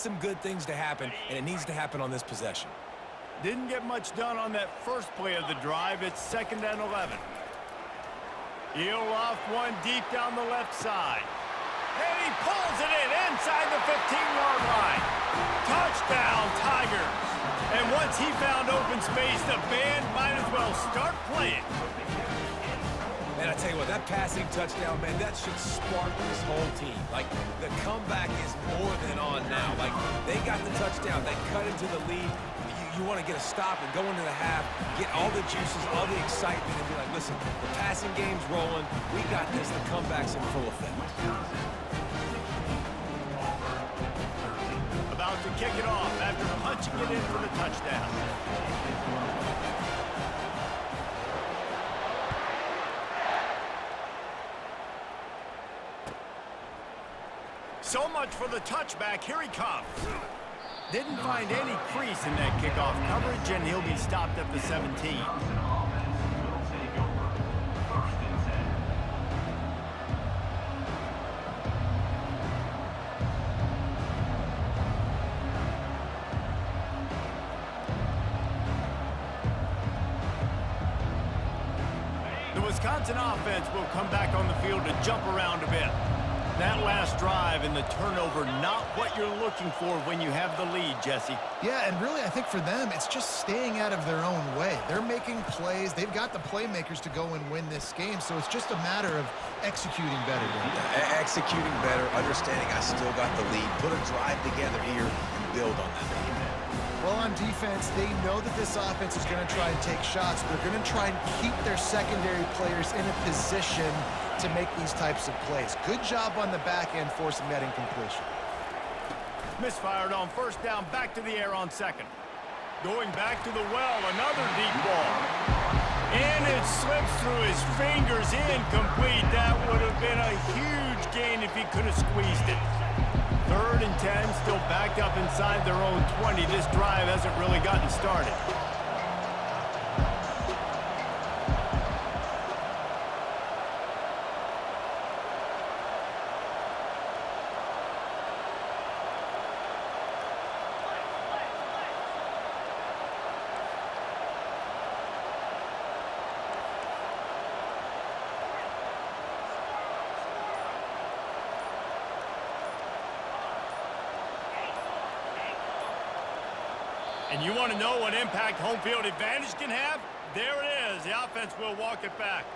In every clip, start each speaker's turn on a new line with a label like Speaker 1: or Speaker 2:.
Speaker 1: some good things to happen, and it needs to happen on this possession.
Speaker 2: Didn't get much done on that first play of the drive. It's 2nd and 11. He'll loft one deep down the left side. And he pulls it in inside the 15-yard line. Touchdown, Tigers. And once he found open space, the band might as well start playing.
Speaker 1: Man, I tell you what, that passing touchdown, man, that should spark this whole team. Like, the comeback is more than on now. Like, they got the touchdown. They cut into the lead. You want to get a stop and go into the half, get all the juices, all the excitement, and be like, listen, the passing game's rolling. We got this. The comeback's in full effect.
Speaker 2: About to kick it off after punching it in for the touchdown. So much for the touchback. Here he comes. Didn't find any crease in that kickoff coverage, and he'll be stopped at the 17. The Wisconsin offense will come back on the field to jump around a bit. That last drive and the turnover, not what you're looking for when you have the lead, Jesse.
Speaker 3: Yeah, and really, I think for them, it's just staying out of their own way. They're making plays. They've got the playmakers to go and win this game, so it's just a matter of executing better.
Speaker 1: Executing better, understanding I still got the lead, put a drive together here, and build on that lead.
Speaker 3: Well, on defense, they know that this offense is going to try and take shots. They're going to try and keep their secondary players in a position to make these types of plays. Good job on the back end forcing that incompletion.
Speaker 2: Misfired on first down, back to the air on second. Going back to the well, another deep ball. And it slips through his fingers, incomplete. That would have been a huge gain if he could have squeezed it. 3rd and 10, still backed up inside their own 20. This drive hasn't really gotten started. And you want to know what impact home field advantage can have? There it is. The offense will walk it back.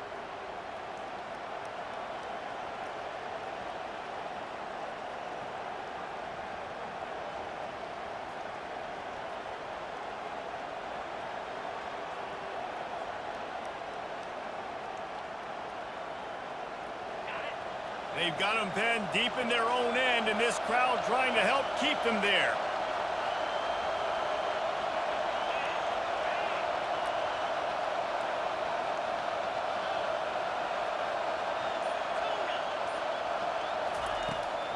Speaker 2: They've got them pinned deep in their own end, and this crowd trying to help keep them there.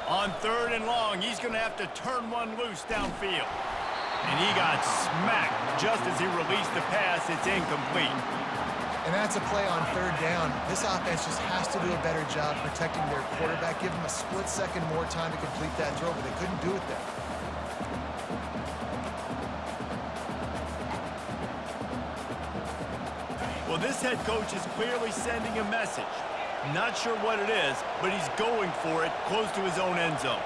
Speaker 2: On 3rd and long, he's going to have to turn one loose downfield. And he got smacked just as he released the pass. It's incomplete.
Speaker 3: And that's a play on 3rd down. This offense just has to do a better job protecting their quarterback. Give him a split second more time to complete that throw, but they couldn't do it there.
Speaker 2: Well, this head coach is clearly sending a message. Not sure what it is, but he's going for it close to his own end zone.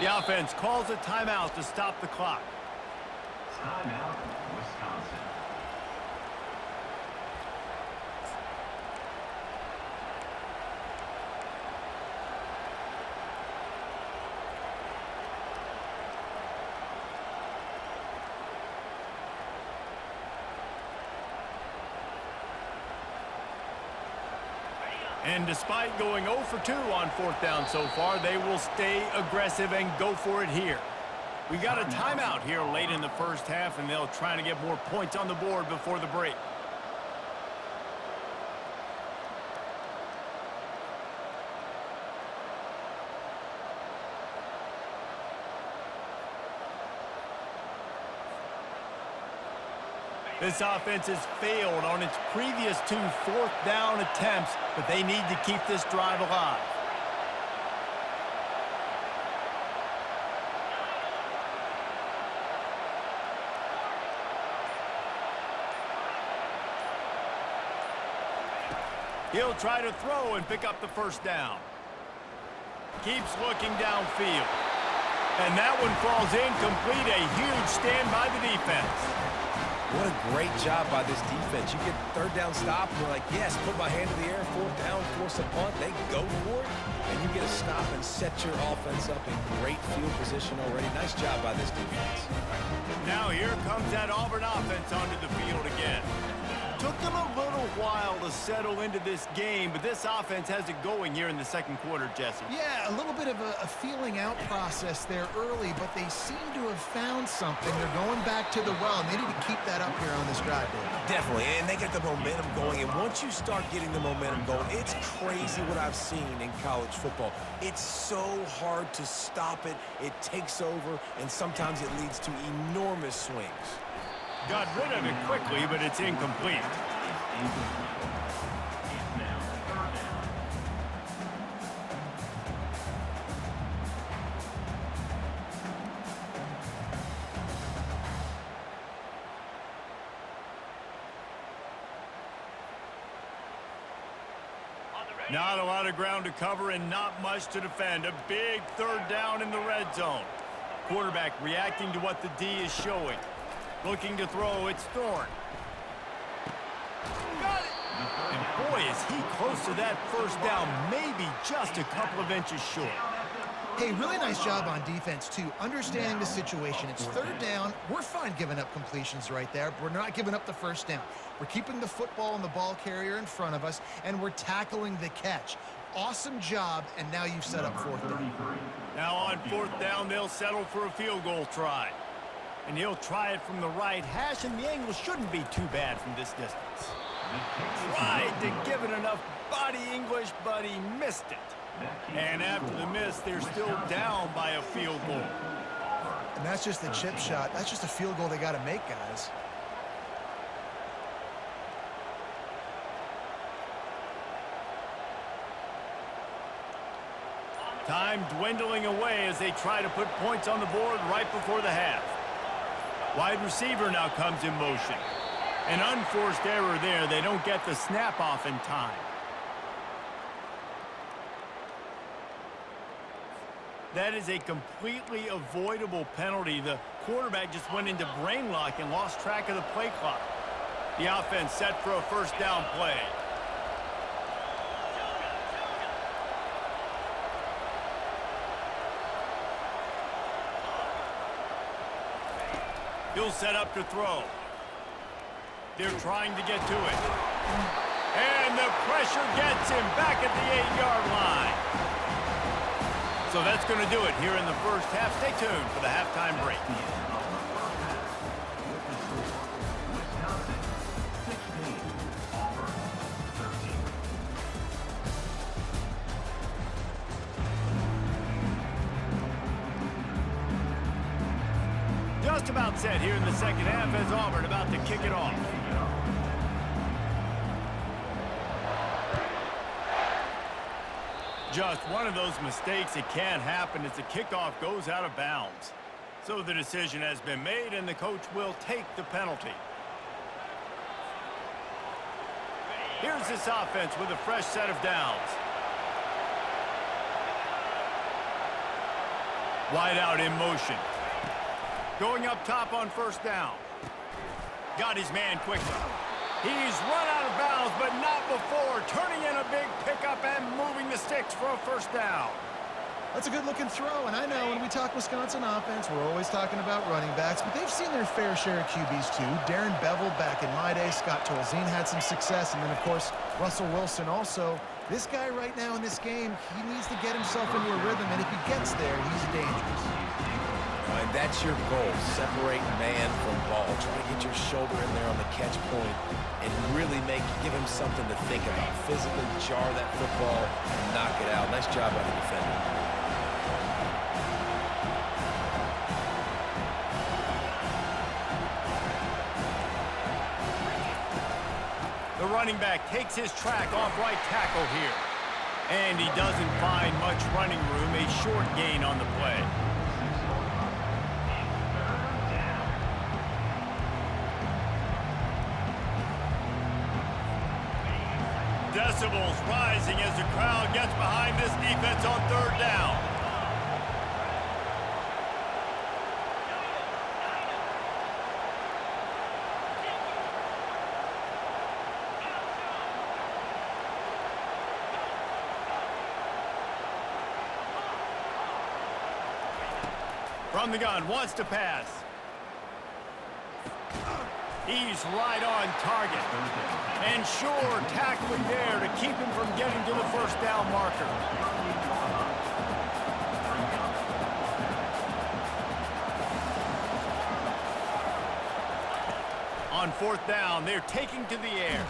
Speaker 2: The offense calls a timeout to stop the clock.
Speaker 4: Timeout, Wisconsin.
Speaker 2: And despite going 0 for 2 on 4th down so far, they will stay aggressive and go for it here. We got a timeout here late in the first half, and they'll try to get more points on the board before the break. This offense has failed on its previous 2 fourth-down attempts, but they need to keep this drive alive. He'll try to throw and pick up the first down. Keeps looking downfield. And that one falls incomplete. A huge stand by the defense.
Speaker 1: What a great job by this defense. You get third down stop, and you're like, yes, put my hand in the air, fourth down, force a punt. They go for it, and you get a stop and set your offense up in great field position already. Nice job by this defense.
Speaker 2: Now here comes that Auburn offense onto the field again. Took them a little while to settle into this game, but this offense has it going here in the second quarter, Jesse.
Speaker 3: Yeah, a little bit of a feeling out process there early, but they seem to have found something. They're going back to the well, and they need to keep that up here on this drive, Dave.
Speaker 1: Definitely, and they get the momentum going, and once you start getting the momentum going, it's crazy what I've seen in college football. It's so hard to stop it. It takes over, and sometimes it leads to enormous swings.
Speaker 2: Got rid of it quickly, but it's incomplete. Not a lot of ground to cover and not much to defend. A big third down in the red zone. Quarterback reacting to what the D is showing. Looking to throw, it's Thorne. Got it! And boy, is he close to that first down, maybe just a couple of inches short.
Speaker 3: Hey, really nice job on defense, too, understanding the situation. It's third down. We're fine giving up completions right there. We're not giving up the first down. We're keeping the football and the ball carrier in front of us, and we're tackling the catch. Awesome job, and now you've set up fourth down.
Speaker 2: Now on fourth down, they'll settle for a field goal try. And he'll try it from the right hash, and the angle shouldn't be too bad from this distance. Tried to give it enough body English, but he missed it. And after the miss, they're still down by a field goal.
Speaker 3: And that's just the chip shot. That's just a field goal they got to make, guys.
Speaker 2: Time dwindling away as they try to put points on the board right before the half. Wide receiver now comes in motion. An unforced error there. They don't get the snap off in time. That is a completely avoidable penalty. The quarterback just went into brain lock and lost track of the play clock. The offense set for a first down play. He'll set up to throw. They're trying to get to it. And the pressure gets him back at the 8-yard line. So that's going to do it here in the first half. Stay tuned for the halftime break. Just about set here in the second half as Auburn about to kick it off. Just one of those mistakes that can happen as the kickoff goes out of bounds. So the decision has been made and the coach will take the penalty. Here's this offense with a fresh set of downs. Wide out in motion. Going up top on first down. Got his man quickly. He's run out of bounds, but not before. Turning in a big pickup and moving the sticks for a first down.
Speaker 3: That's a good-looking throw, and I know when we talk Wisconsin offense, we're always talking about running backs, but they've seen their fair share of QBs too. Darren Bevel back in my day, Scott Tolzien had some success, and then, of course, Russell Wilson also. This guy right now in this game, he needs to get himself into a rhythm, and if he gets there, he's dangerous.
Speaker 1: And that's your goal, separate man from ball. Try to get your shoulder in there on the catch point and really give him something to think about. Physically jar that football and knock it out. Nice job by the defender.
Speaker 2: running back takes his track off right tackle here. And he doesn't find much running room, a short gain on the play. Decibels rising as the crowd gets behind this defense on third down. From the gun, wants to pass. He's right on target. And sure, tackling there to keep him from getting to the first down marker. On fourth down, they're taking to the air.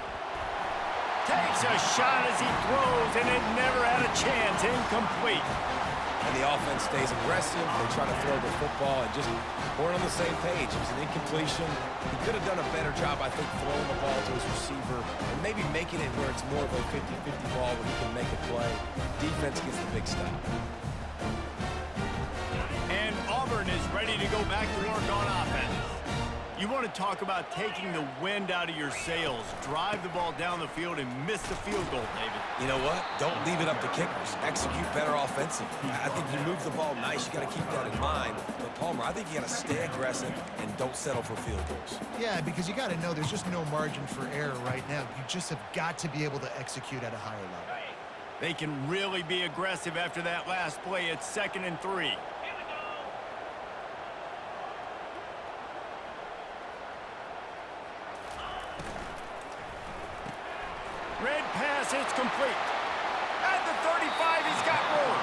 Speaker 2: Takes a shot as he throws, and it never had a chance. Incomplete.
Speaker 1: And the offense stays aggressive. They try to throw the football and just weren't on the same page. It was an incompletion. He could have done a better job, I think, throwing the ball to his receiver and maybe making it where it's more of a 50-50 ball where he can make a play. Defense gets the big stop.
Speaker 2: And Auburn is ready to go back to work on offense. You want to talk about taking the wind out of your sails. Drive the ball down the field and miss the field goal, David.
Speaker 1: You know what? Don't leave it up to kickers. Execute better offensively. I think you move the ball nice. You got to keep that in mind. But Palmer, I think you got to stay aggressive and don't settle for field goals.
Speaker 3: Yeah, because you got to know there's just no margin for error right now. You just have got to be able to execute at a higher level.
Speaker 2: They can really be aggressive after that last play. It's 2nd and 3. Red pass, it's complete. At the 35, he's got room.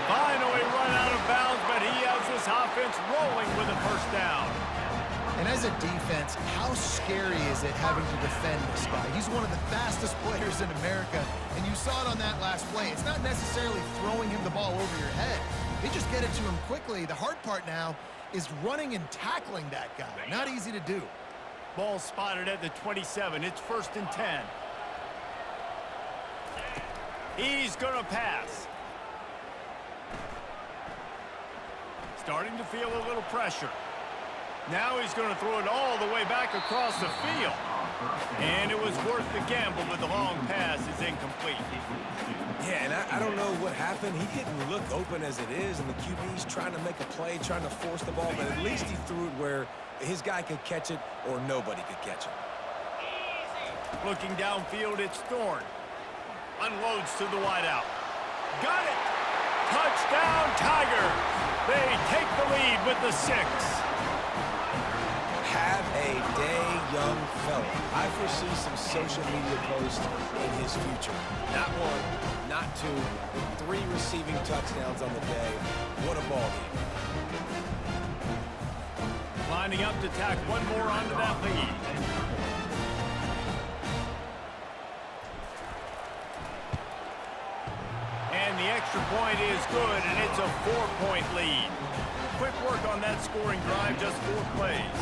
Speaker 2: Finally run out of bounds, but he has this offense rolling with a first down.
Speaker 3: And as a defense, how scary is it having to defend this guy? He's one of the fastest players in America, and you saw it on that last play. It's not necessarily throwing him the ball over your head. They just get it to him quickly. The hard part now is running and tackling that guy. Not easy to do.
Speaker 2: Ball spotted at the 27. It's 1st and 10. He's going to pass. Starting to feel a little pressure. Now he's going to throw it all the way back across the field. And it was worth the gamble, but the long pass is incomplete.
Speaker 1: Yeah, and I don't know what happened. He didn't look open as it is, and the QB's trying to make a play, trying to force the ball, but at least he threw it where his guy could catch it or nobody could catch it.
Speaker 2: Looking downfield, it's Thorne. Unloads to the wideout. Got it! Touchdown, Tigers! They take the lead with the 6.
Speaker 1: Have a day, young fella. I foresee some social media posts in his future. Not 1, not 2, but 3 receiving touchdowns on the day. What a ball game.
Speaker 2: Lining up to tack one more onto that lead. And the extra point is good, and it's a 4-point lead. Quick work on that scoring drive, just 4 plays.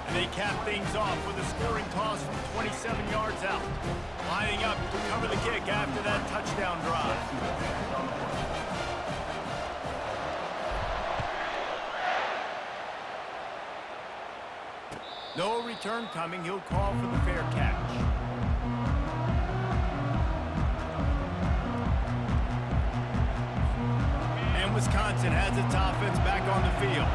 Speaker 2: And they cap things off with a scoring toss from 27 yards out. Lining up to cover the kick after that touchdown drive. No return coming. He'll call for the fair catch. Wisconsin has its offense back on the field.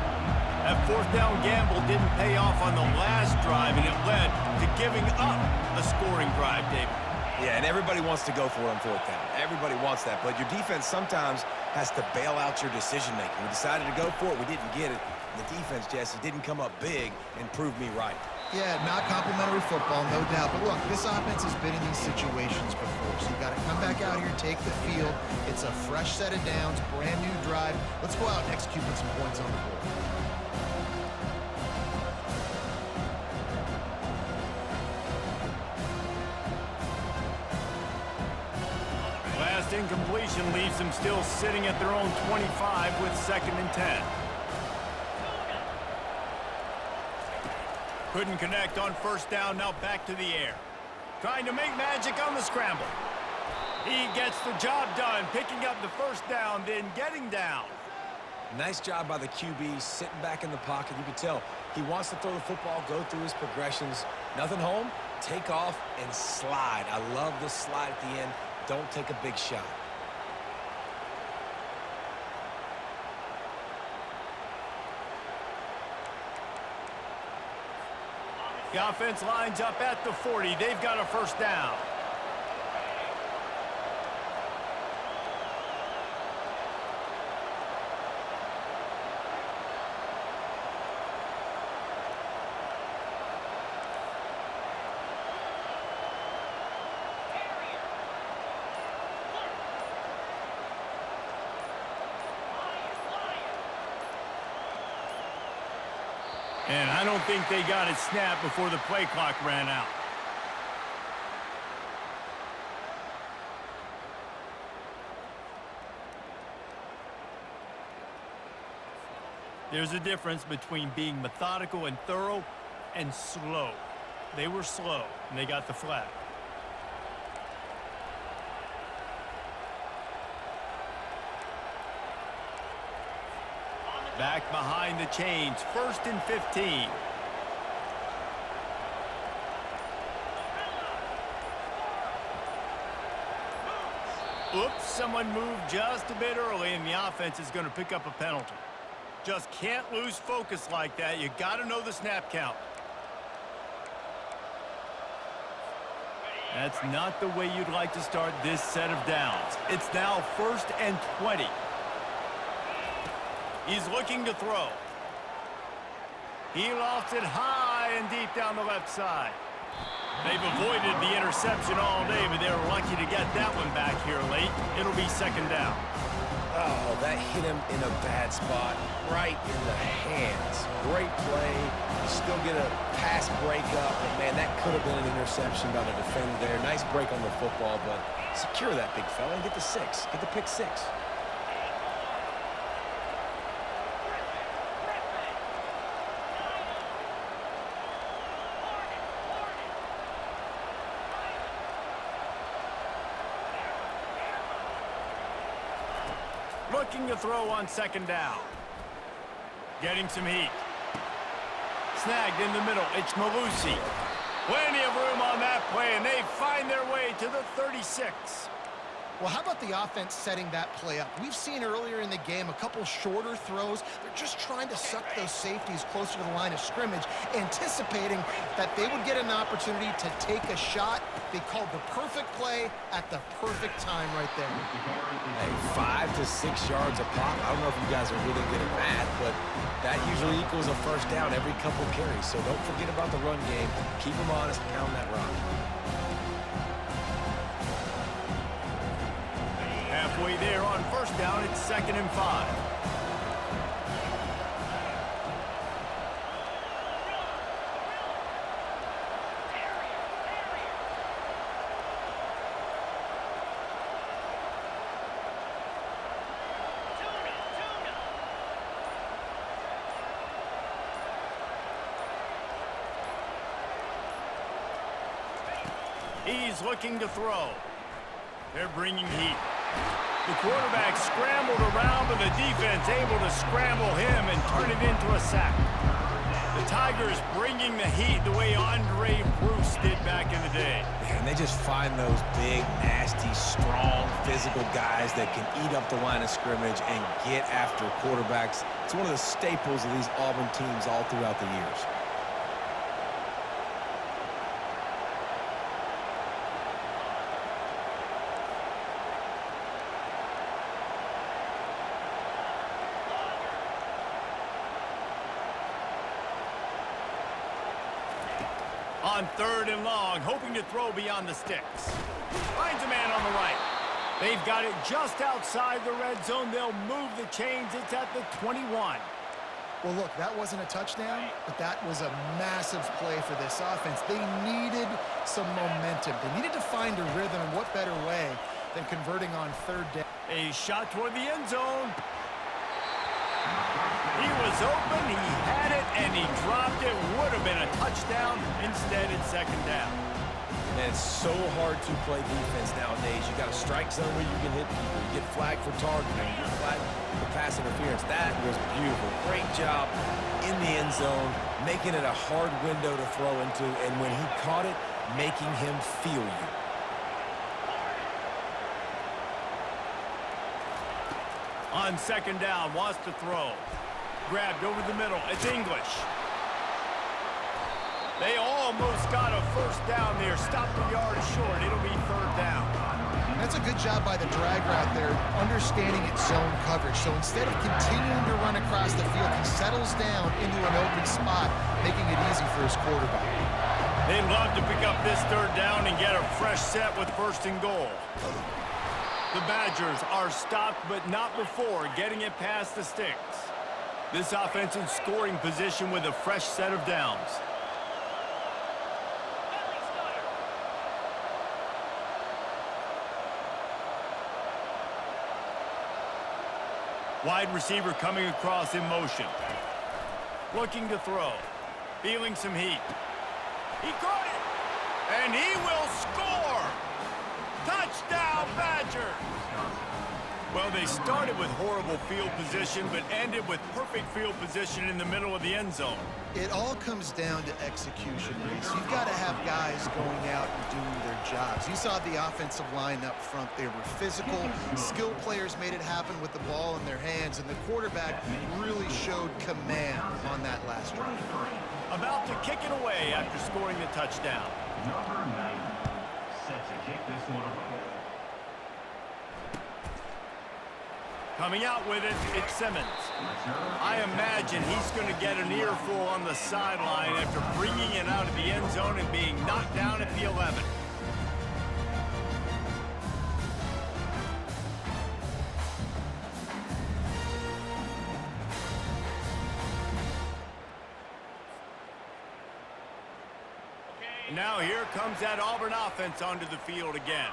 Speaker 2: That 4th down gamble didn't pay off on the last drive, and it led to giving up a scoring drive, David.
Speaker 1: Yeah, and everybody wants to go for it on 4th down. Everybody wants that, but your defense sometimes has to bail out your decision-making. We decided to go for it. We didn't get it. And the defense, Jesse, didn't come up big and prove me right.
Speaker 3: Yeah, not complimentary football, no doubt. But look, this offense has been in these situations before. So you got to come back out here, take the field. It's a fresh set of downs, brand new drive. Let's go out and execute with some points on the board.
Speaker 2: Last incompletion leaves them still sitting at their own 25 with 2nd and 10. Couldn't connect on 1st down, now back to the air. Trying to make magic on the scramble. He gets the job done, picking up the first down, then getting down.
Speaker 1: Nice job by the QB, sitting back in the pocket. You can tell he wants to throw the football, go through his progressions. Nothing home, take off, and slide. I love the slide at the end. Don't take a big shot.
Speaker 2: The offense lines up at the 40. They've got a first down. And I don't think they got it snapped before the play clock ran out. There's a difference between being methodical and thorough and slow. They were slow, and they got the flag. Back behind the chains, 1st and 15. Oops, someone moved just a bit early, and the offense is going to pick up a penalty. Just can't lose focus like that. You got to know the snap count. That's not the way you'd like to start this set of downs. It's now 1st and 20. He's looking to throw. He lofts it high and deep down the left side. They've avoided the interception all day, but they're lucky to get that one back here late. It'll be 2nd down.
Speaker 1: Oh, that hit him in a bad spot, right in the hands. Great play. You still get a pass breakup, but man, that could have been an interception by the defender there. Nice break on the football, but secure that big fella and get the 6. Get the pick 6.
Speaker 2: Looking to throw on 2nd down. Getting some heat. Snagged in the middle. It's Malusi. Plenty of room on that play, and they find their way to the 36.
Speaker 3: Well, how about the offense setting that play up? We've seen earlier in the game a couple shorter throws. They're just trying to suck those safeties closer to the line of scrimmage, anticipating that they would get an opportunity to take a shot. They called the perfect play at the perfect time right there.
Speaker 1: Hey, 5 to 6 yards a pop. I don't know if you guys are really good at math, but that usually equals a first down every couple carries. So don't forget about the run game. Keep them honest, pound that rock.
Speaker 2: Halfway there on 1st down, it's 2nd and 5. He's looking to throw. They're bringing heat. The quarterback scrambled around, but the defense able to scramble him and turn it into a sack. The Tigers bringing the heat the way Andre Bruce did back in the day.
Speaker 1: And they just find those big, nasty, strong, physical guys that can eat up the line of scrimmage and get after quarterbacks. It's one of the staples of these Auburn teams all throughout the years.
Speaker 2: On 3rd and long, hoping to throw beyond the sticks. Finds a man on the right. They've got it just outside the red zone. They'll move the chains. It's at the 21.
Speaker 3: Well, look, that wasn't a touchdown, but that was a massive play for this offense. They needed some momentum. They needed to find a rhythm, and what better way than converting on 3rd down.
Speaker 2: A shot toward the end zone. He was open, he had it, and he dropped it. Would have been a touchdown. Instead, it's 2nd down.
Speaker 1: Man, it's so hard to play defense nowadays. You got a strike zone where you can hit people. You get flagged for targeting. You get flagged for pass interference. That was beautiful. Great job in the end zone, making it a hard window to throw into, and when he caught it, making him feel you.
Speaker 2: On second down, wants to throw. Grabbed over the middle. It's English. They almost got a first down there. Stopped a yard short. It'll be third down.
Speaker 3: That's a good job by the drag route there, understanding its zone coverage. So instead of continuing to run across the field, he settles down into an open spot, making it easy for his quarterback.
Speaker 2: They'd love to pick up this third down and get a fresh set with first and goal. The Badgers are stopped, but not before getting it past the sticks. This offense in scoring position with a fresh set of downs. Wide receiver coming across in motion. Looking to throw. Feeling some heat. He caught it! And he will score! Touchdown, Badgers! Well, they started with horrible field position, but ended with perfect field position in the middle of the end zone.
Speaker 3: It all comes down to execution, Reese. You've got to have guys going out and doing their jobs. You saw the offensive line up front. They were physical. Skilled players made it happen with the ball in their hands, and the quarterback really showed command on that last drive.
Speaker 2: About to kick it away after scoring the touchdown.
Speaker 4: Number 9, set to kick this one away.
Speaker 2: Coming out with it, it's Simmons. I imagine he's going to get an earful on the sideline after bringing it out of the end zone and being knocked down at the 11. Now here comes that Auburn offense onto the field again.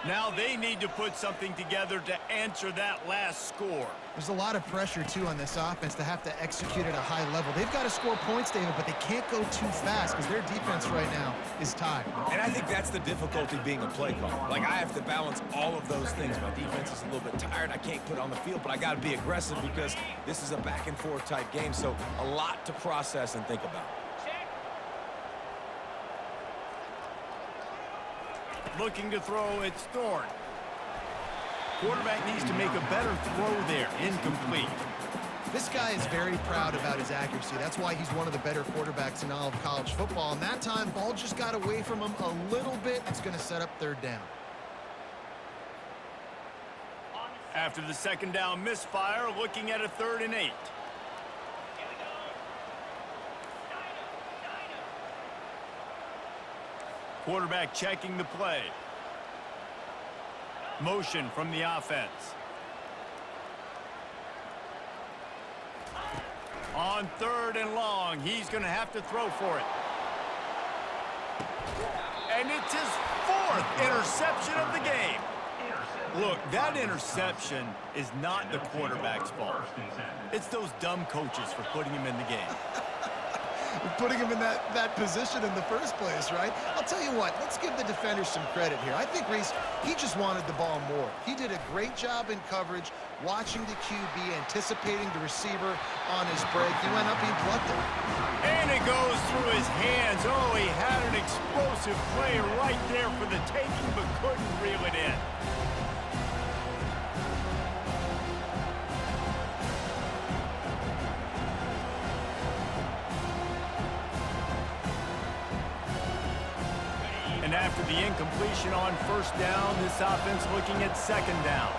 Speaker 2: Now they need to put something together to answer that last score.
Speaker 3: There's a lot of pressure, too, on this offense to have to execute at a high level. They've got to score points, David, but they can't go too fast because their defense right now is tied.
Speaker 1: And I think that's the difficulty being a play caller. Like, I have to balance all of those things. My defense is a little bit tired. I can't put it on the field, but I got to be aggressive because this is a back-and-forth type game, so a lot to process and think about.
Speaker 2: Looking to throw, it's Thorne. Quarterback needs to make a better throw there. Incomplete.
Speaker 3: This guy is very proud about his accuracy. That's why he's one of the better quarterbacks in all of college football. And that time, ball just got away from him a little bit. It's going to set up third down.
Speaker 2: After the second down misfire, looking at a 3rd and 8. Quarterback checking the play. Motion from the offense. On 3rd and long, he's going to have to throw for it. And it's his 4th interception of the game. Look, that interception is not the quarterback's fault. It's those dumb coaches for putting him in the game.
Speaker 3: Putting him in that position in the first place, right? I'll tell you what, let's give the defenders some credit here. I think, Reese, he just wanted the ball more. He did a great job in coverage, watching the QB, anticipating the receiver on his break. He went up, he plucked it.
Speaker 2: And it goes through his hands. Oh, he had an explosive play right there for the taking, but couldn't reel it in. And after the incompletion on first down, this offense looking at second down.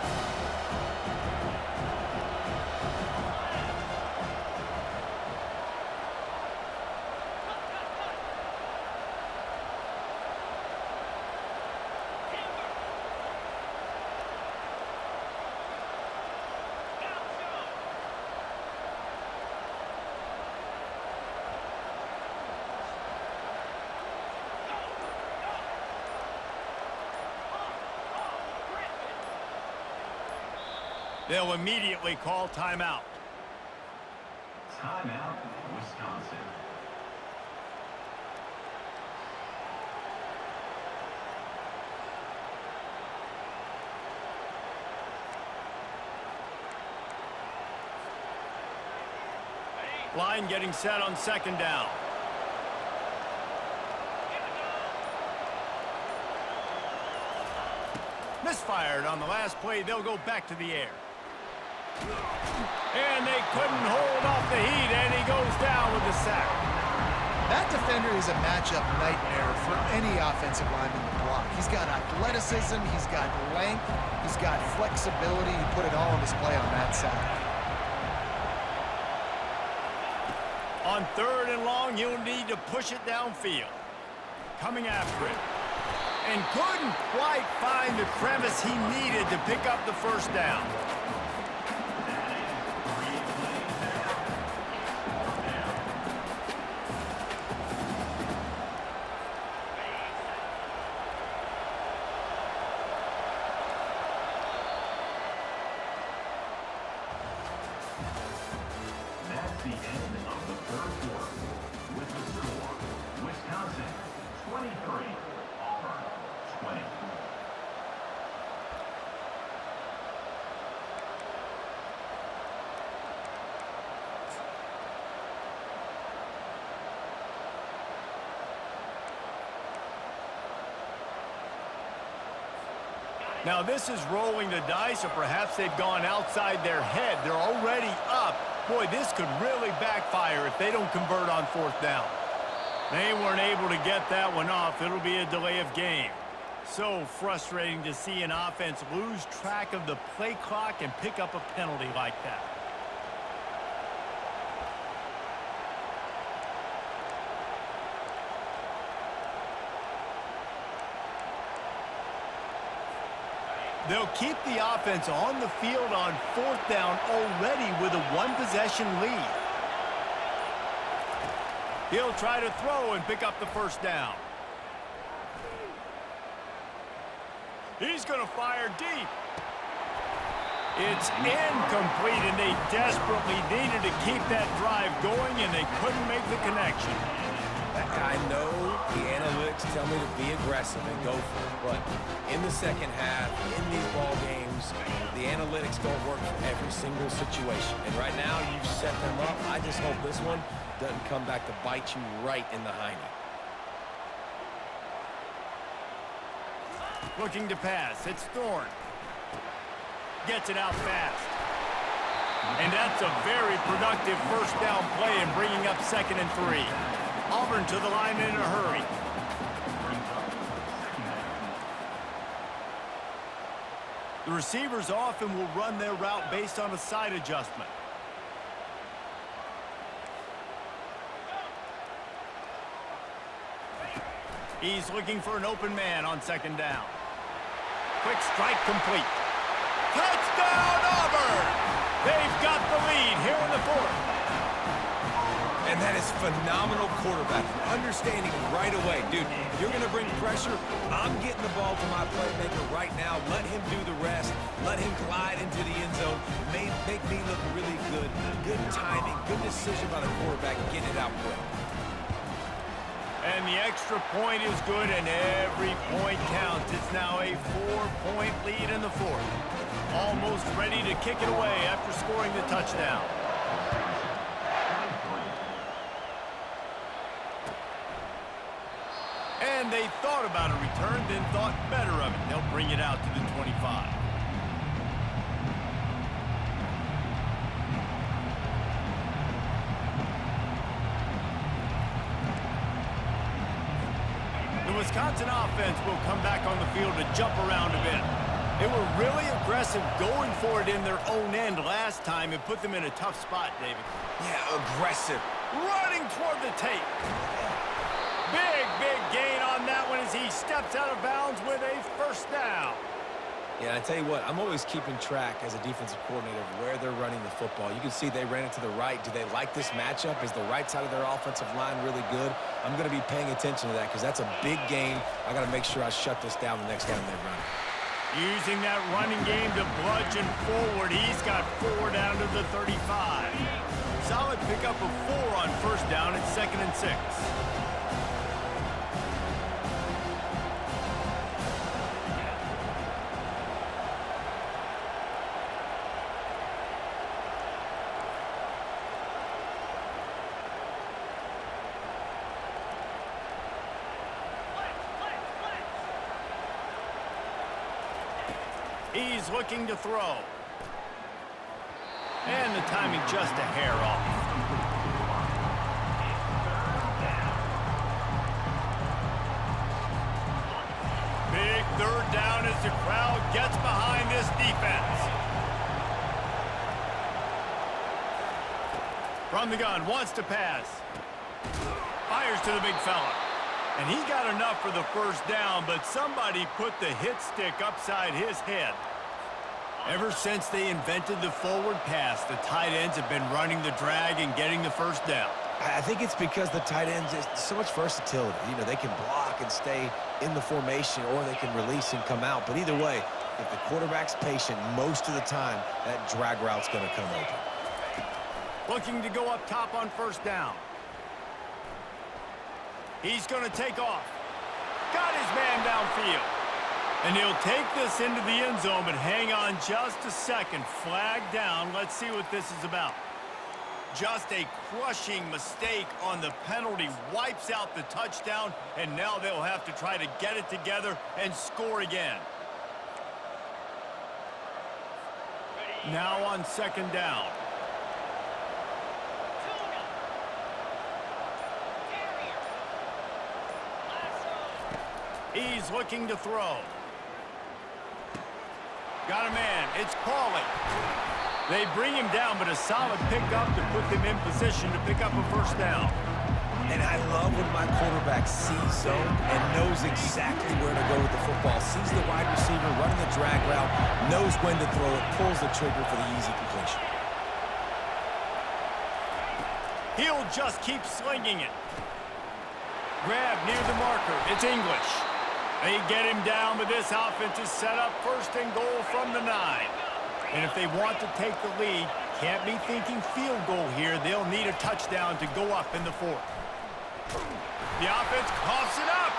Speaker 2: They'll immediately call timeout.
Speaker 4: Timeout, Wisconsin.
Speaker 2: Line getting set on second down. Misfired on the last play. They'll go back to the air. And they couldn't hold off the heat, and he goes down with the sack.
Speaker 3: That defender is a matchup nightmare for any offensive lineman to block. He's got athleticism, he's got length, he's got flexibility. He put it all on display on that side.
Speaker 2: On third and long, you'll need to push it downfield. Coming after it. And couldn't quite find the crevice he needed to pick up the first down.
Speaker 4: That's the end of the third quarter. With the score, Wisconsin 23, Auburn 20.
Speaker 2: Now this is rolling the dice, or perhaps they've gone outside their head. They're already up. Boy, this could really backfire if they don't convert on fourth down. They weren't able to get that one off. It'll be a delay of game. So frustrating to see an offense lose track of the play clock and pick up a penalty like that. They'll keep the offense on the field on fourth down already with a one-possession lead. He'll try to throw and pick up the first down. He's going to fire deep. It's incomplete, and they desperately needed to keep that drive going, and they couldn't make the connection.
Speaker 1: I know the analytics tell me to be aggressive and go for it, but in the second half, in these ball games, the analytics don't work for every single situation. And right now, you've set them up. I just hope this one doesn't come back to bite you right in the hiney.
Speaker 2: Looking to pass. It's Thorne. Gets it out fast. And that's a very productive first down play and bringing up 2nd and 3. Auburn to the line in a hurry. The receivers often will run their route based on a side adjustment. He's looking for an open man on 2nd down. Quick strike complete. Touchdown, Auburn! They've got the lead here in the 4th.
Speaker 1: And that is phenomenal quarterbacking. Understanding right away. Dude, you're going to bring pressure. I'm getting the ball to my playmaker right now. Let him do the rest. Let him glide into the end zone. Make me look really good. Good timing. Good decision by the quarterback. Getting it out quick.
Speaker 2: And the extra point is good, and every point counts. It's now a 4-point lead in the 4th. Almost ready to kick it away after scoring the touchdown. And they thought about a return, then thought better of it. They'll bring it out to the 25. The Wisconsin offense will come back on the field to jump around a bit. They were really aggressive going for it in their own end last time and put them in a tough spot, David.
Speaker 1: Yeah, aggressive.
Speaker 2: Running toward the tape. Big gain on that one as he steps out of bounds with a first down.
Speaker 1: Yeah, I tell you what, I'm always keeping track as a defensive coordinator of where they're running the football. You can see they ran it to the right. Do they like this matchup? Is the right side of their offensive line really good? I'm going to be paying attention to that because that's a big gain. I got to make sure I shut this down the next time they run it.
Speaker 2: Using that running game to bludgeon forward. He's got 4 down to the 35. Solid pickup of 4 on first down at 2nd and 6. He's looking to throw. And the timing just a hair off. Big third down as the crowd gets behind this defense. From the gun, wants to pass. Fires to the big fella. And he got enough for the first down, but somebody put the hit stick upside his head. Ever since they invented the forward pass, the tight ends have been running the drag and getting the first down.
Speaker 1: I think it's because the tight ends, there's so much versatility. You know, they can block and stay in the formation, or they can release and come out. But either way, if the quarterback's patient most of the time, that drag route's going to come open.
Speaker 2: Looking to go up top on first down. He's going to take off. Got his man downfield. And he'll take this into the end zone, but hang on just a second. Flag down. Let's see what this is about. Just a crushing mistake on the penalty. Wipes out the touchdown, and now they'll have to try to get it together and score again. Now on second down. He's looking to throw. Got a man. It's Pauly. They bring him down, but a solid pickup to put them in position to pick up a first down.
Speaker 1: And I love when my quarterback sees zone and knows exactly where to go with the football. Sees the wide receiver running the drag route, knows when to throw it, pulls the trigger for the easy completion.
Speaker 2: He'll just keep slinging it. Grab near the marker. It's English. They get him down, but this offense is set up first and goal from the 9. And if they want to take the lead, can't be thinking field goal here. They'll need a touchdown to go up in the 4th. The offense coughs it up.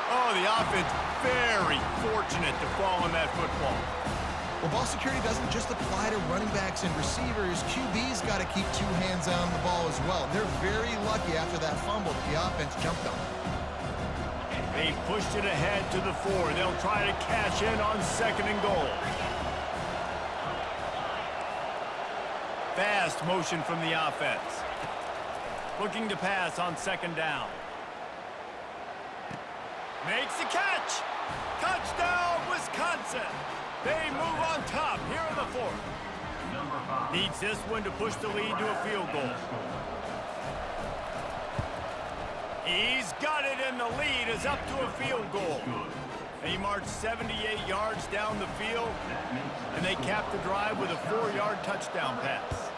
Speaker 2: Oh, the offense very fortunate to fall on that football.
Speaker 3: Well, ball security doesn't just apply to running backs and receivers. QB's got to keep 2 hands on the ball as well. They're very lucky after that fumble that the offense jumped on.
Speaker 2: They've pushed it ahead to the 4. They'll try to cash in on second and goal. Fast motion from the offense. Looking to pass on second down. Makes the catch. Touchdown, Wisconsin. They move on top here in the 4th. Needs this one to push the lead to a field goal. He's got it, and the lead is up to a field goal. He marched 78 yards down the field, and they capped the drive with a 4-yard touchdown pass.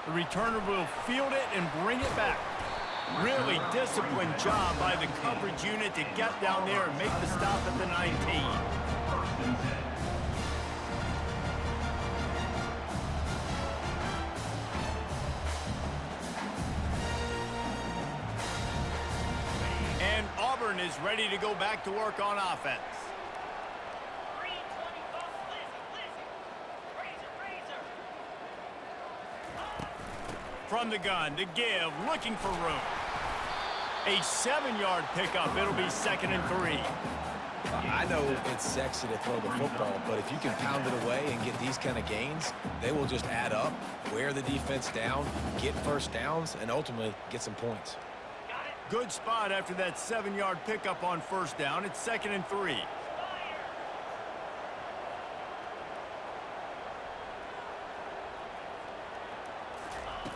Speaker 2: The returner will field it and bring it back. Really disciplined job by the coverage unit to get down there and make the stop at the 19. And Auburn is ready to go back to work on offense. From the gun to give, looking for room. A 7-yard pickup. It'll be 2nd and 3.
Speaker 1: I know it's sexy to throw the football, but if you can pound it away and get these kind of gains, they will just add up, wear the defense down, get first downs, and ultimately get some points.
Speaker 2: Good spot after that 7-yard pickup on first down. It's 2nd and 3.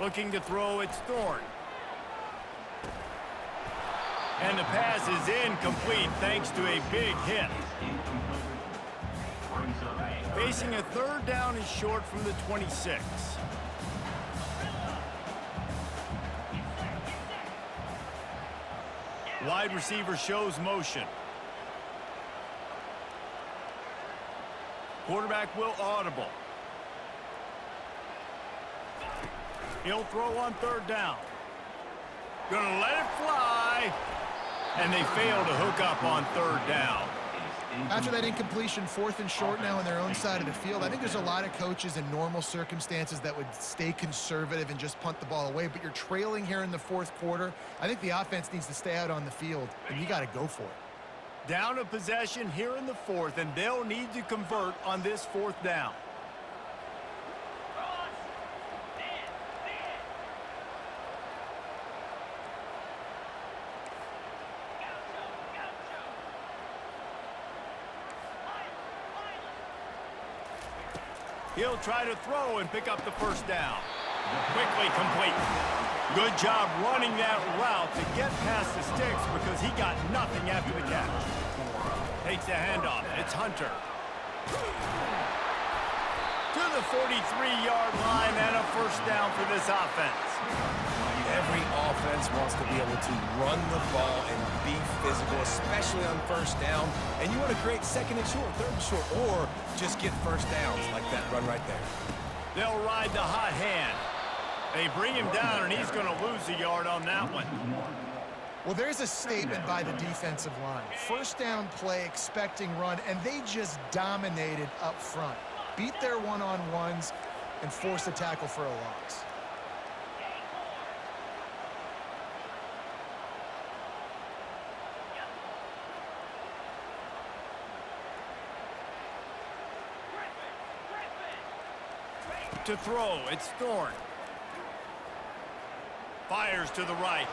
Speaker 2: Looking to throw, it's Thorne. And the pass is incomplete thanks to a big hit. Facing a 3rd down is short from the 26. Wide receiver shows motion. Quarterback will audible. He'll throw on 3rd down. Gonna let it fly. And they fail to hook up on 3rd down.
Speaker 3: After that incompletion, 4th and short now on their own side of the field, I think there's a lot of coaches in normal circumstances that would stay conservative and just punt the ball away, but you're trailing here in the 4th quarter. I think the offense needs to stay out on the field, and you got to go for it.
Speaker 2: Down a possession here in the fourth, and they'll need to convert on this fourth down. He'll try to throw and pick up the first down. Quickly complete. Good job running that route to get past the sticks because he got nothing after the catch. Takes the handoff. It's Hunter. To the 43-yard line and a first down for this offense.
Speaker 1: Every offense wants to be able to run the ball and be physical, especially on first down. And you want to create second and short, third and short, or just get first downs like that run right there.
Speaker 2: They'll ride the hot hand. They bring him down, and he's going to lose a yard on that one.
Speaker 3: Well, there's a statement by the defensive line. First down play, expecting run, and they just dominated up front. Beat their one-on-ones and forced a tackle for a loss.
Speaker 2: To throw, it's Thorne. Fires to the right.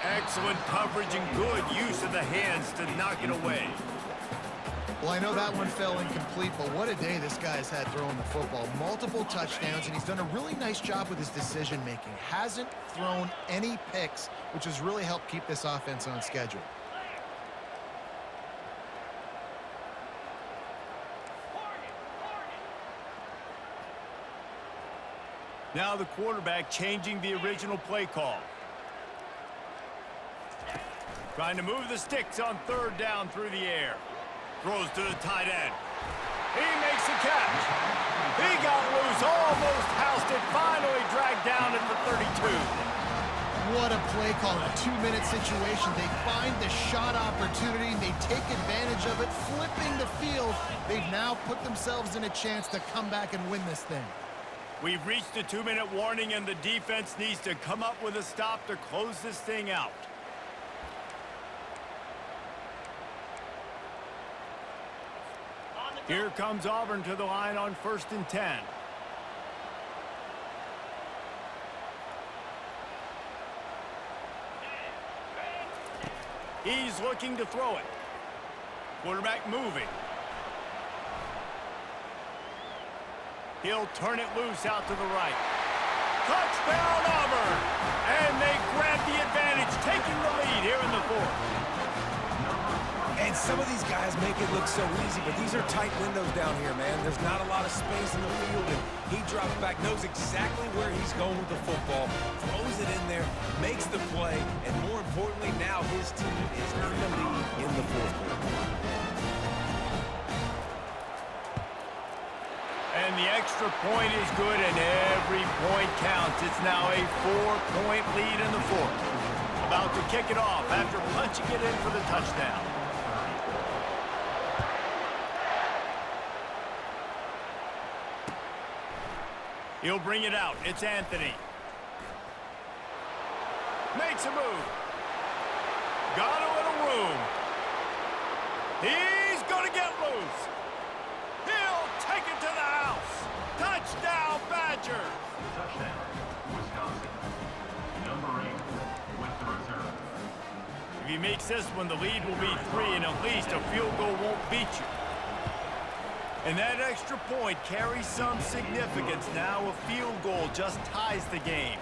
Speaker 2: Excellent coverage and good use of the hands to knock it away.
Speaker 3: Well, I know that one fell incomplete, but what a day this guy has had throwing the football. Multiple touchdowns, and he's done a really nice job with his decision-making. Hasn't thrown any picks, which has really helped keep this offense on schedule.
Speaker 2: Now the quarterback changing the original play call. Trying to move the sticks on third down through the air. Throws to the tight end. He makes the catch. He got loose, almost housed it, finally dragged down at the 32.
Speaker 3: What a play call in a 2-minute situation. They find the shot opportunity, and they take advantage of it, flipping the field. They've now put themselves in a chance to come back and win this thing.
Speaker 2: We've reached the 2-minute warning, and the defense needs to come up with a stop to close this thing out. Here comes Auburn to the line on 1st and 10. He's looking to throw it. Quarterback moving. He'll turn it loose out to the right. Touchdown, Auburn! And they grab the advantage, taking the lead here in the fourth.
Speaker 1: And some of these guys make it look so easy, but these are tight windows down here, man. There's not a lot of space in the field, and he drops back, knows exactly where he's going with the football, throws it in there, makes the play, and more importantly, now his team is in the lead in the fourth quarter.
Speaker 2: And the extra point is good, and every point counts. It's now a 4-point lead in the fourth. About to kick it off after punching it in for the touchdown. He'll bring it out. It's Anthony. Makes a move. Got a little room. He's going to get loose. He'll take it to the house. Touchdown, Badgers.
Speaker 4: Touchdown, Wisconsin. Number 8 with the return.
Speaker 2: If he makes this one, the lead will be 3, and at least a field goal won't beat you. And that extra point carries some significance. Now a field goal just ties the game.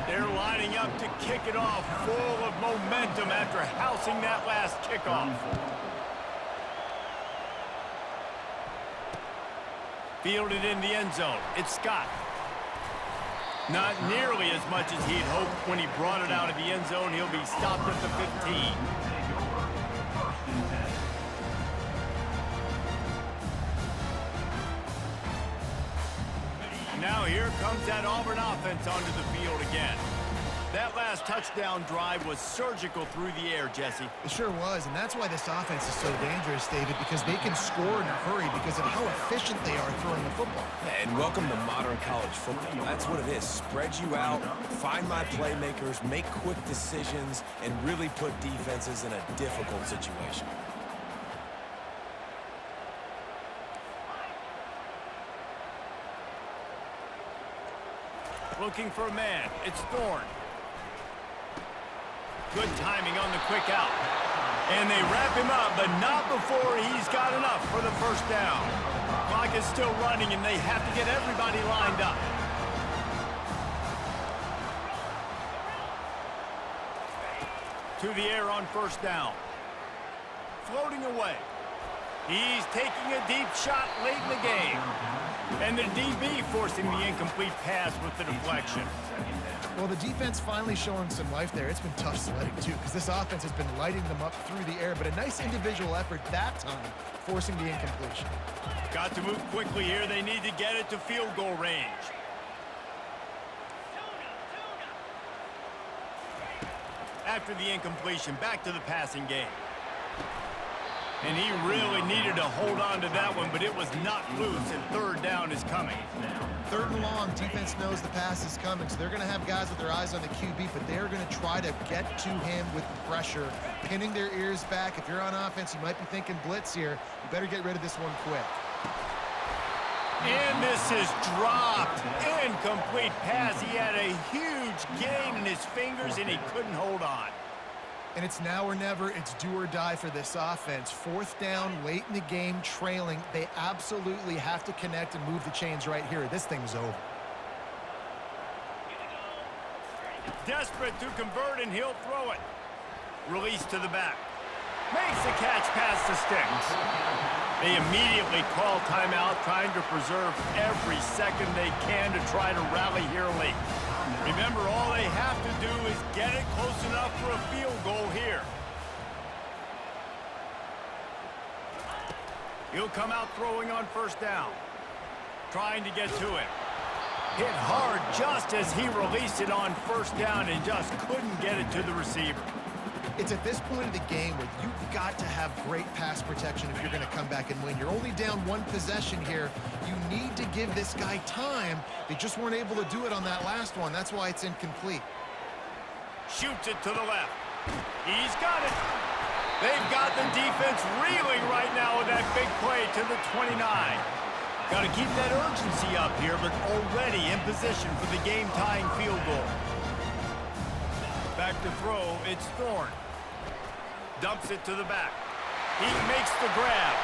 Speaker 2: They're lining up to kick it off full of momentum after housing that last kickoff. Fielded in the end zone. It's Scott. Not nearly as much as he'd hoped when he brought it out of the end zone. He'll be stopped at the 15. Now here comes that Auburn offense onto the field again. That last touchdown drive was surgical through the air, Jesse.
Speaker 3: It sure was, and that's why this offense is so dangerous, David, because they can score in a hurry because of how efficient they are throwing the football.
Speaker 1: And welcome to modern college football. That's what it is. Spread you out, find my playmakers, make quick decisions, and really put defenses in a difficult situation.
Speaker 2: looking for a man. It's Thorne. Good timing on the quick out. And they wrap him up, but not before he's got enough for the first down. Clock is still running, and they have to get everybody lined up. To the air on first down. Floating away. He's taking a deep shot late in the game. And the DB forcing the incomplete pass with the deflection.
Speaker 3: Well, the defense finally showing some life there. It's been tough sledding, too, because this offense has been lighting them up through the air, but a nice individual effort that time, forcing the incompletion.
Speaker 2: Got to move quickly here. They need to get it to field goal range. After the incompletion, back to the passing game. And he really needed to hold on to that one, but it was not loose, and third down is coming.
Speaker 3: Third and long, defense knows the pass is coming, so they're going to have guys with their eyes on the QB, but they're going to try to get to him with pressure, pinning their ears back. If you're on offense, you might be thinking blitz here. You better get rid of this one quick.
Speaker 2: And this is dropped. Incomplete pass. He had a huge gain in his fingers, and he couldn't hold on.
Speaker 3: And it's now or never. It's do or die for this offense. Fourth down, late in the game, trailing. They absolutely have to connect and move the chains right here. This thing's over.
Speaker 2: Desperate to convert, and he'll throw it. Release to the back. Makes the catch past the sticks. They immediately call timeout, trying to preserve every second they can to try to rally here late. Remember, all they have to do is get it close enough for a field goal here. He'll come out throwing on first down. Trying to get to it. Hit hard just as he released it on first down and just couldn't get it to the receiver.
Speaker 3: It's at this point of the game where you've got to have great pass protection if you're going to come back and win. You're only down one possession here. You need to give this guy time. They just weren't able to do it on that last one. That's why it's incomplete.
Speaker 2: Shoots it to the left. He's got it. They've got the defense reeling right now with that big play to the 29. Got to keep that urgency up here, but already in position for the game-tying field goal. Back to throw, it's Thorne. Dumps it to the back. He makes the grab.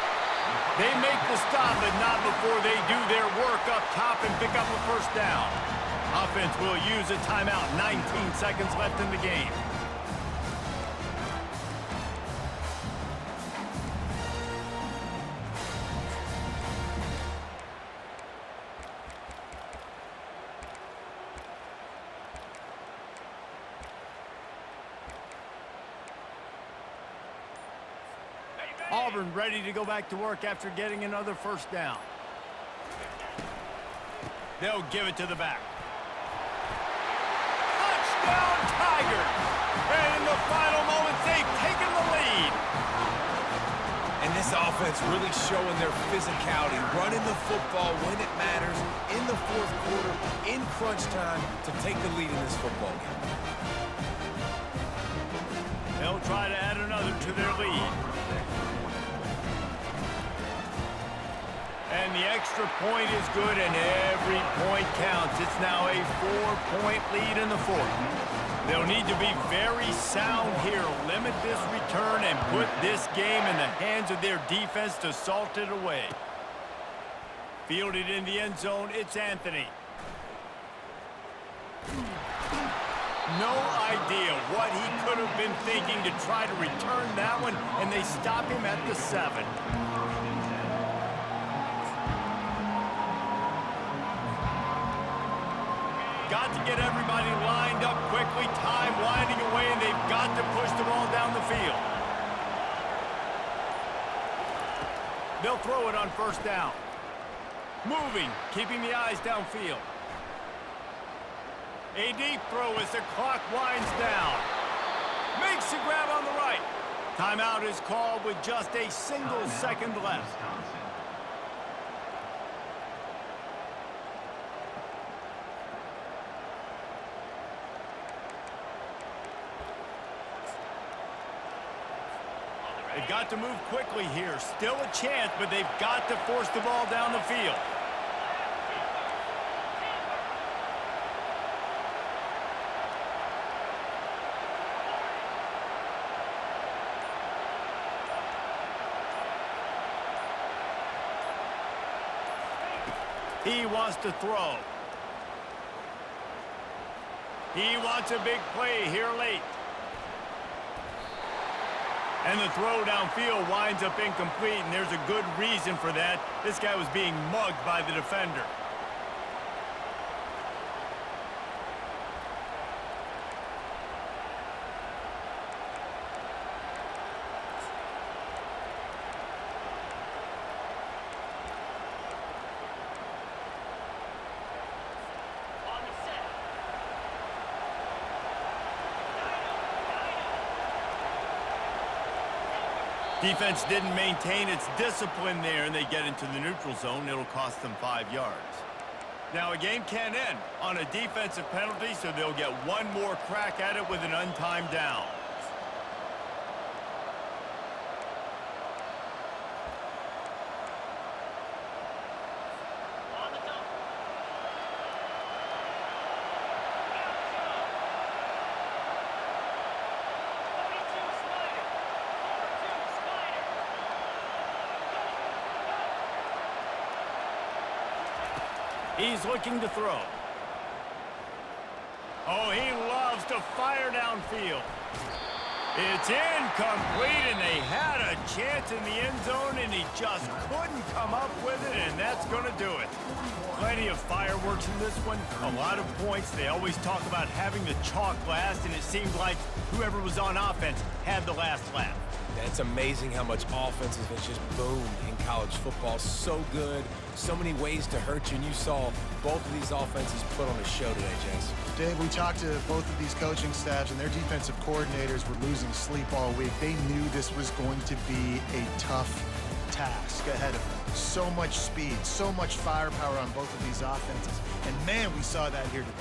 Speaker 2: They make the stop, but not before they do their work up top and pick up a first down. Offense will use a timeout. 19 seconds left in the game. Auburn ready to go back to work after getting another first down. They'll give it to the back. Touchdown Tigers! And in the final moments, they've taken the lead.
Speaker 1: And this offense really showing their physicality, running the football when it matters, in the fourth quarter, in crunch time, to take the lead in this football game.
Speaker 2: They'll try to add another to their lead. And the extra point is good, and every point counts. It's now a 4-point lead in the fourth. They'll need to be very sound here, limit this return, and put this game in the hands of their defense to salt it away. Fielded in the end zone, it's Anthony. No idea what he could have been thinking to try to return that one, and they stop him at the 7. Got to get everybody lined up quickly, time winding away, and they've got to push the ball down the field. They'll throw it on first down. Moving, keeping the eyes downfield. A deep throw as the clock winds down. Makes the grab on the right. Timeout is called with just a single second left. They've got to move quickly here. Still a chance, but they've got to force the ball down the field. He wants to throw. He wants a big play here late. And the throw downfield winds up incomplete, and there's a good reason for that. This guy was being mugged by the defender. Defense didn't maintain its discipline there, and they get into the neutral zone. It'll cost them 5 yards. Now, a game can end on a defensive penalty, so they'll get one more crack at it with an untimed down. He's looking to throw. Oh, he loves to fire downfield. It's incomplete, and they had a chance in the end zone, and he just couldn't come up with it, and that's going to do it. Plenty of fireworks in this one, a lot of points. They always talk about having the chalk last, and it seemed like whoever was on offense had the last laugh.
Speaker 1: It's amazing how much offense has just boomed in college football. So good, so many ways to hurt you, and you saw both of these offenses put on a show today, Jess.
Speaker 3: Dave, we talked to both of these coaching staffs, and their defensive coordinators were losing sleep all week. They knew this was going to be a tough task ahead of them. So much speed, so much firepower on both of these offenses. And, man, we saw that here today.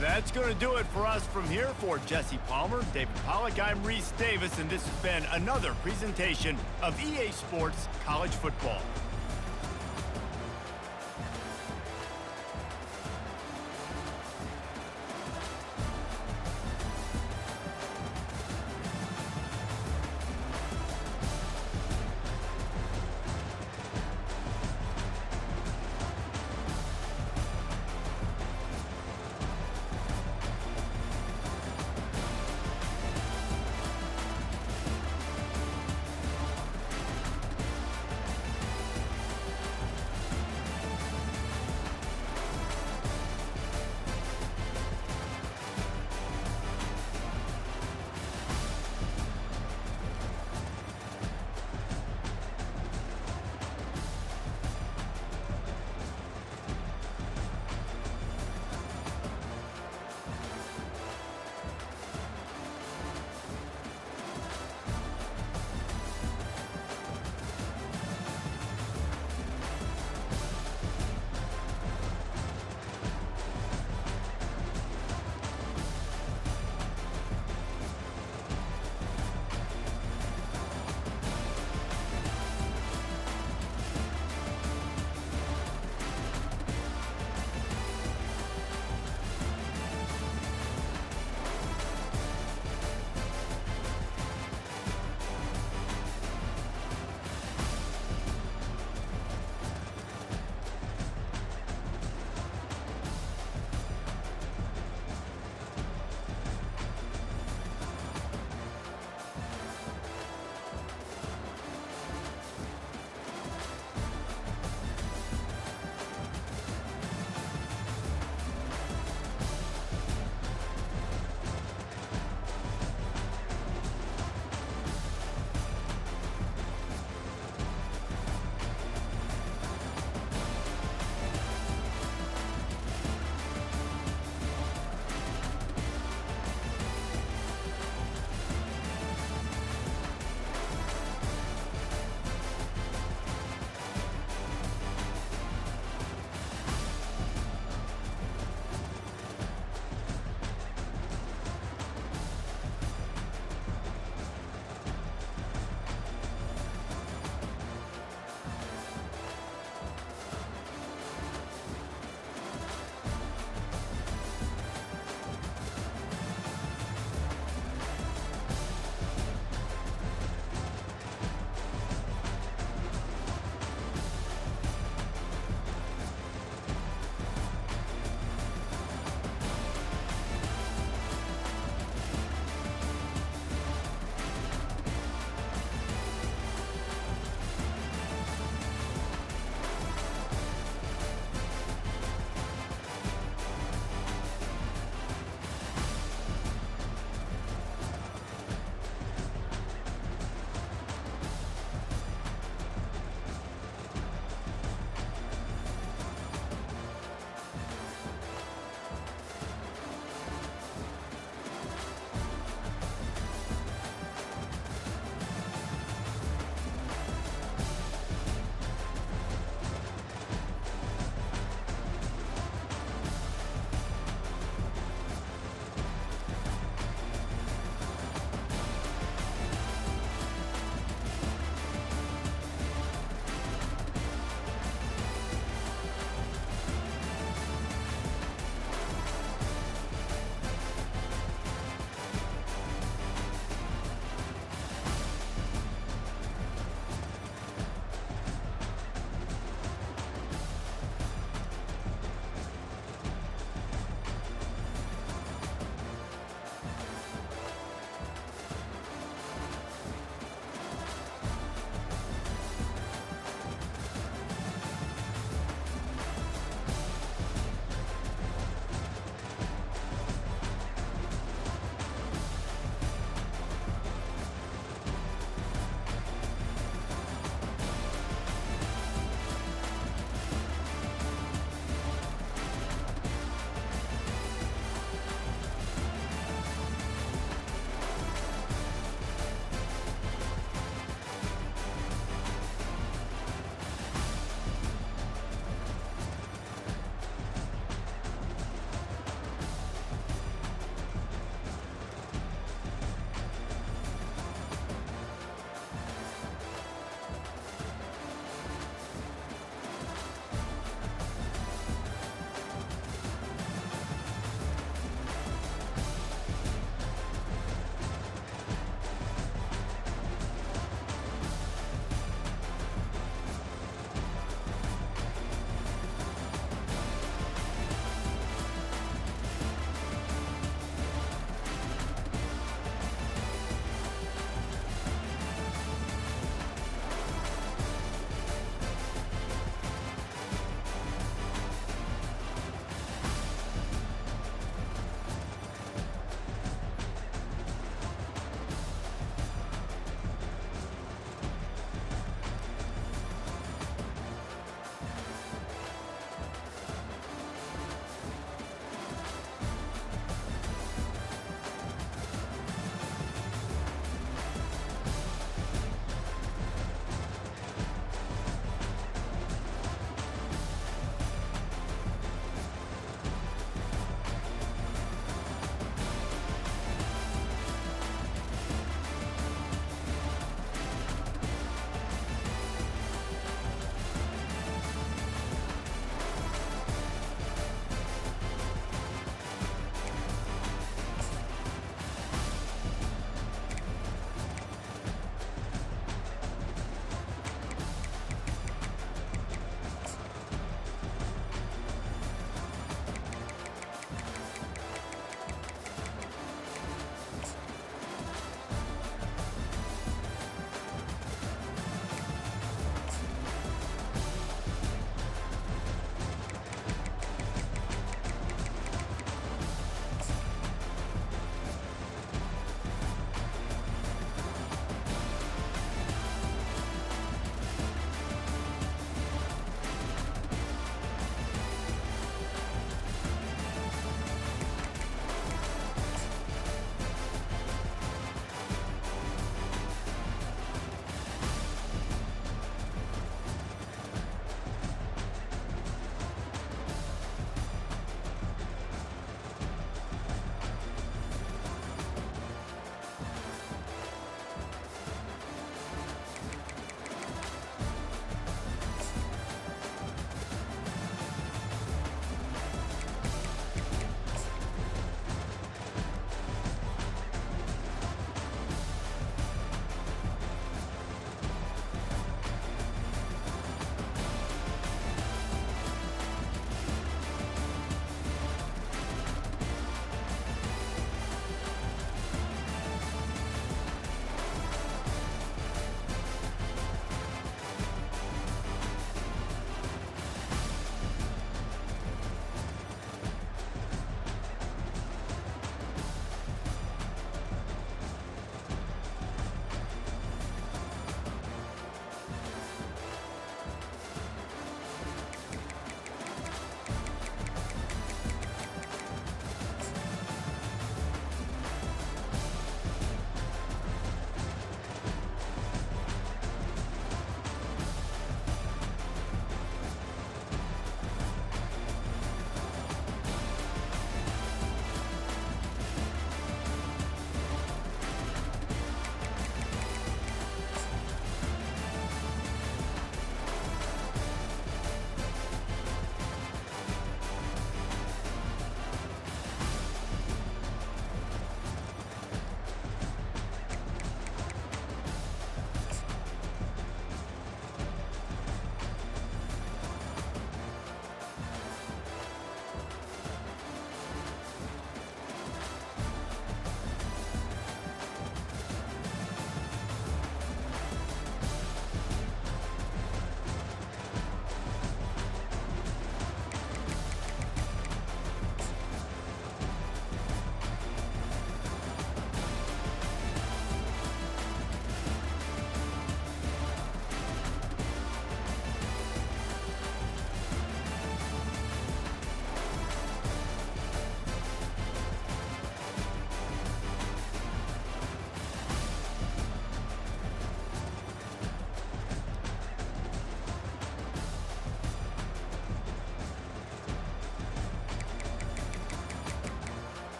Speaker 2: That's going to do it for us from here. For Jesse Palmer, David Pollack, I'm Reese Davis, and this has been another presentation of EA Sports College Football.